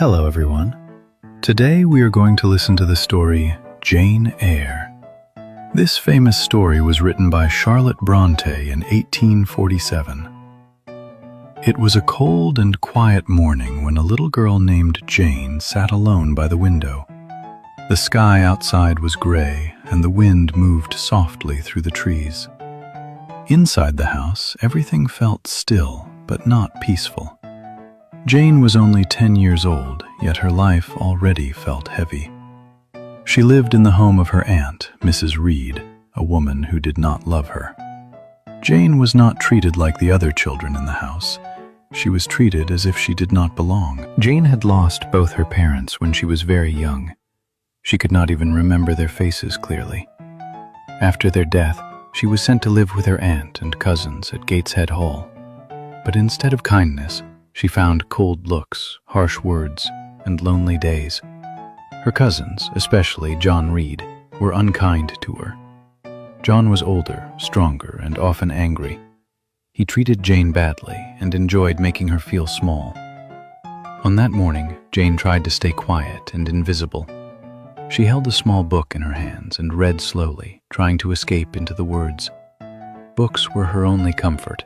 Hello everyone. Today we are going to listen to the story Jane Eyre. This famous story was written by Charlotte Bronte in 1847. It was a cold and quiet morning when a little girl named Jane sat alone by the window. The sky outside was gray and the wind moved softly through the trees. Inside the house, everything felt still but not peaceful. Jane was only 10 years old, yet her life already felt heavy. She lived in the home of her aunt, Mrs. Reed, a woman who did not love her. Jane was not treated like the other children in the house. She was treated as if she did not belong. Jane had lost both her parents when she was very young. She could not even remember their faces clearly. After their death, she was sent to live with her aunt and cousins at Gateshead Hall. But instead of kindness, she found cold looks, harsh words, and lonely days. Her cousins, especially John Reed, were unkind to her. John was older, stronger, and often angry. He treated Jane badly and enjoyed making her feel small. On that morning, Jane tried to stay quiet and invisible. She held a small book in her hands and read slowly, trying to escape into the words. Books were her only comfort.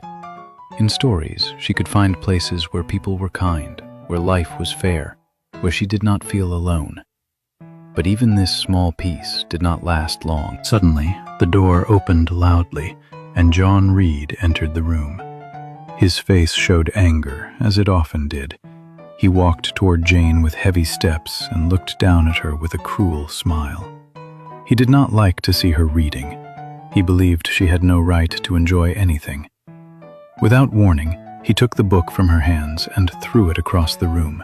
In stories, she could find places where people were kind, where life was fair, where she did not feel alone. But even this small piece did not last long. Suddenly, the door opened loudly, and John Reed entered the room. His face showed anger, as it often did. He walked toward Jane with heavy steps and looked down at her with a cruel smile. He did not like to see her reading. He believed she had no right to enjoy anything. Without warning, he took the book from her hands and threw it across the room.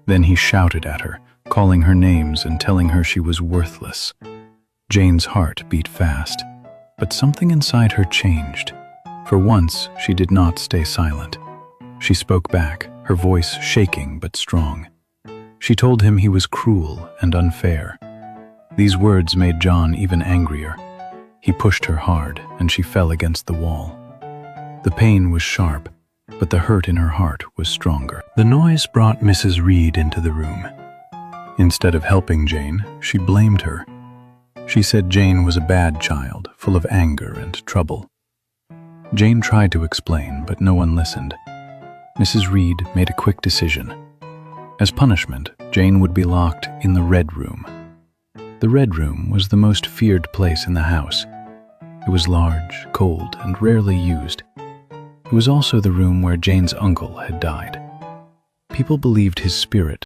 Then he shouted at her, calling her names and telling her she was worthless. Jane's heart beat fast, but something inside her changed. For once, she did not stay silent. She spoke back, her voice shaking but strong. She told him he was cruel and unfair. These words made John even angrier. He pushed her hard, and she fell against the wall. The pain was sharp, but the hurt in her heart was stronger. The noise brought Mrs. Reed into the room. Instead of helping Jane, she blamed her. She said Jane was a bad child, full of anger and trouble. Jane tried to explain, but no one listened. Mrs. Reed made a quick decision. As punishment, Jane would be locked in the Red Room. The Red Room was the most feared place in the house. It was large, cold, and rarely used. It was also the room where Jane's uncle had died. People believed his spirit